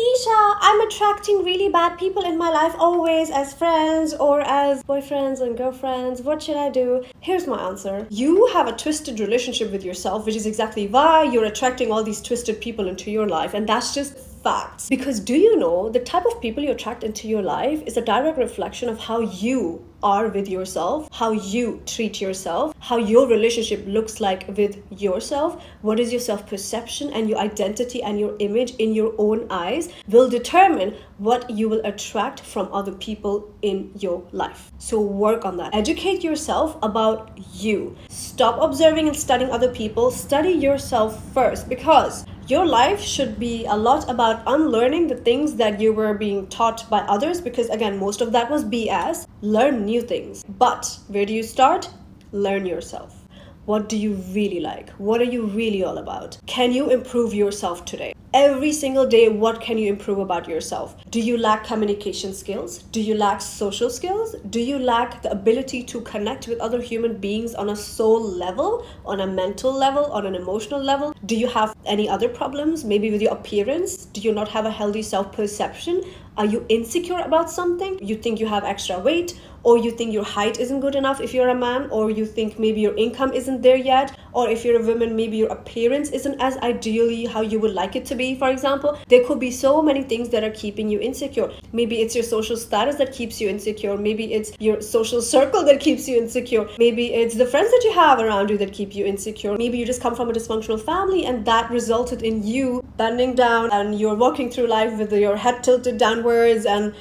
Isha, I'm attracting really bad people in my life always as friends or as boyfriends and girlfriends. What should I do? Here's my answer. You have a twisted relationship with yourself, which is exactly why you're attracting all these twisted people into your life. And that's just facts. Because do you know the type of people you attract into your life is a direct reflection of how you are with yourself, how you treat yourself, how your relationship looks like with yourself, what is your self-perception and your identity and your image in your own eyes will determine what you will attract from other people in your life. So work on that. Educate yourself about you. Stop observing and studying other people. Study yourself first, because your life should be a lot about unlearning the things that you were being taught by others, because again, most of that was BS. Learn new things. But where do you start? Learn yourself. What do you really like? What are you really all about? Can you improve yourself today? Every single day, what can you improve about yourself? Do you lack communication skills? Do you lack social skills? Do you lack the ability to connect with other human beings on a soul level, on a mental level, on an emotional level? Do you have any other problems? Maybe with your appearance? Do you not have a healthy self-perception? Are you insecure about something? You think you have extra weight, or you think your height isn't good enough if you're a man, or you think maybe your income isn't there yet, or if you're a woman, maybe your appearance isn't as ideally how you would like it to be, for example. There could be so many things that are keeping you insecure. Maybe it's your social status that keeps you insecure. Maybe it's your social circle that keeps you insecure. Maybe it's the friends that you have around you that keep you insecure. Maybe you just come from a dysfunctional family and that resulted in you bending down and you're walking through life with your head tilted downwards and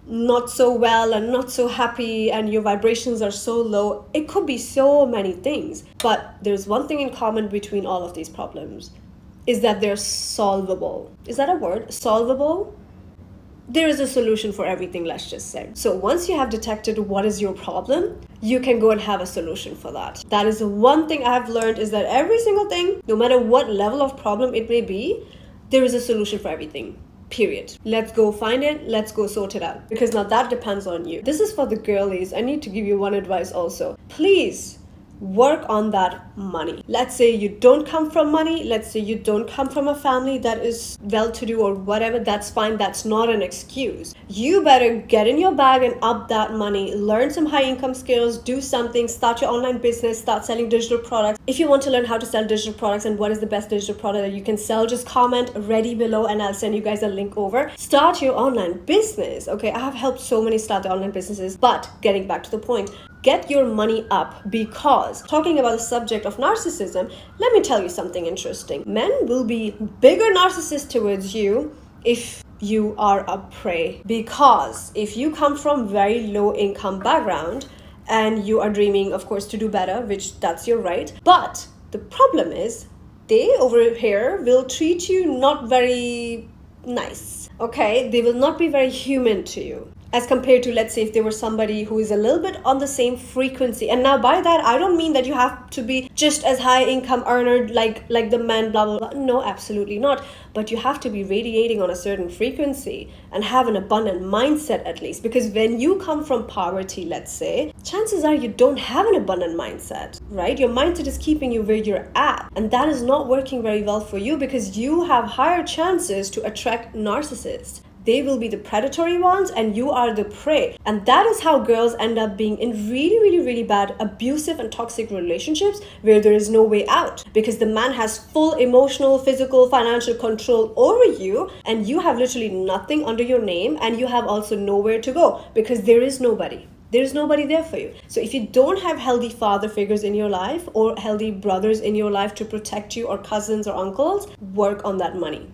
not so well and not so happy, and your vibrations are so low. It could be so many things, but there's one thing in common between all of these problems, is that they're solvable. Is that a word? Solvable? There is a solution for everything, let's just say. So once you have detected what is your problem, you can go and have a solution for that. That is the one thing I've learned, is that every single thing, no matter what level of problem it may be, there is a solution for everything. Period. Let's go find it. Let's go sort it out. Because now that depends on you. This is for the girlies. I need to give you one advice also. Please work on that money. Let's say you don't come from money. Let's say you don't come from a family that is well-to-do or whatever. That's fine. That's not an excuse. You better get in your bag and up that money. Learn some high income skills. Do something. Start your online business. Start selling digital products. If you want to learn how to sell digital products and what is the best digital product that you can sell, just comment ready below and I'll send you guys a link over. Start your online business. Okay, I have helped so many start their online businesses, but getting back to the point, get your money up, because talking about the subject of narcissism, let me tell you something interesting. Men will be bigger narcissists towards you if you are a prey, because if you come from very low income background and you are dreaming, of course, to do better, which that's your right, but the problem is they over here will treat you not very nice. Okay, they will not be very human to you, as compared to, let's say, if they were somebody who is a little bit on the same frequency. And now by that, I don't mean that you have to be just as high income earner like the man, blah, blah, blah. No, absolutely not. But you have to be radiating on a certain frequency and have an abundant mindset at least. Because when you come from poverty, let's say, chances are you don't have an abundant mindset, right? Your mindset is keeping you where you're at. And that is not working very well for you, because you have higher chances to attract narcissists. They will be the predatory ones and you are the prey. And that is how girls end up being in really, really, really bad, abusive and toxic relationships where there is no way out. Because the man has full emotional, physical, financial control over you, and you have literally nothing under your name, and you have also nowhere to go because there is nobody. There's nobody there for you. So if you don't have healthy father figures in your life or healthy brothers in your life to protect you, or cousins or uncles, work on that money.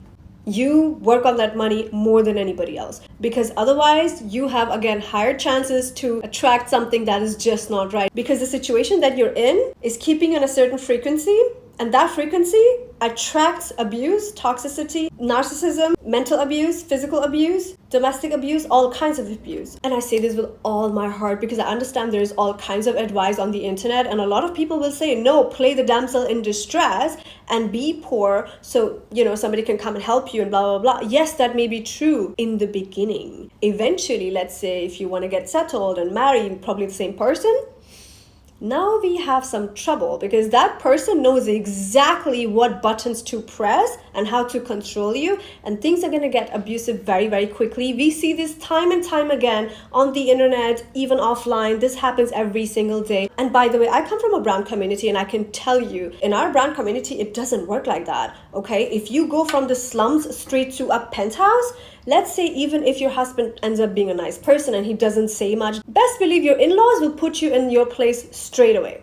You work on that money more than anybody else, because otherwise you have, again, higher chances to attract something that is just not right, because the situation that you're in is keeping you on a certain frequency, and that frequency attracts abuse, toxicity, narcissism, mental abuse, physical abuse, domestic abuse, all kinds of abuse. And I say this with all my heart because I understand there's all kinds of advice on the internet, and a lot of people will say, no, play the damsel in distress and be poor so, somebody can come and help you and blah, blah, blah. Yes, that may be true in the beginning. Eventually, let's say if you want to get settled and marry probably the same person, now we have some trouble, because that person knows exactly what buttons to press and how to control you, and things are going to get abusive very, very quickly. We see this time and time again on the internet, even offline. This happens every single day. And by the way, I come from a brown community, and I can tell you, in our brown community, it doesn't work like that, okay? If you go from the slums straight to a penthouse, let's say even if your husband ends up being a nice person and he doesn't say much, best believe your in-laws will put you in your place straight away.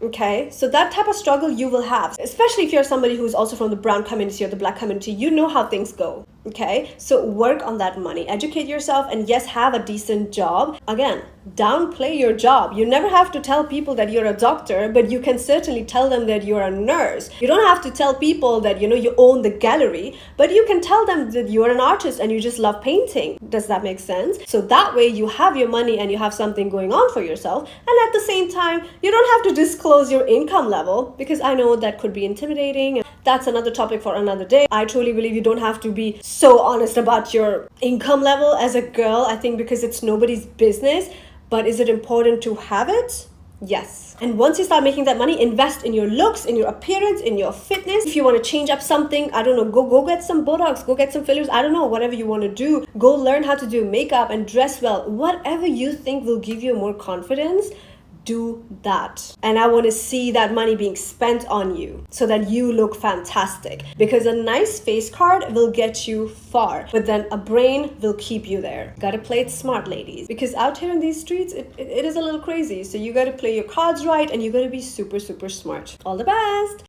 Okay, so that type of struggle you will have, especially if you're somebody who's also from the brown community or the black community. You know how things go. Okay, so work on that money, educate yourself, and yes, have a decent job. Again, downplay your job. You never have to tell people that you're a doctor, but you can certainly tell them that you're a nurse. You don't have to tell people that, you own the gallery, but you can tell them that you're an artist and you just love painting. Does that make sense? So that way you have your money and you have something going on for yourself, and at the same time, you don't have to disclose your income level, because I know that could be intimidating, and that's another topic for another day. I truly believe you don't have to be so honest about your income level as a girl, I think, because it's nobody's business. But is it important to have it? Yes. And once you start making that money, invest in your looks, in your appearance, in your fitness. If you want to change up something, I don't know, go get some Botox, go get some fillers, I don't know, whatever you want to do. Go learn how to do makeup and dress well. Whatever you think will give you more confidence, do that. And I want to see that money being spent on you so that you look fantastic, because a nice face card will get you far, but then a brain will keep you there. Gotta play it smart, ladies, because out here in these streets it is a little crazy. So you gotta play your cards right, and you gotta be super, super smart. All the best.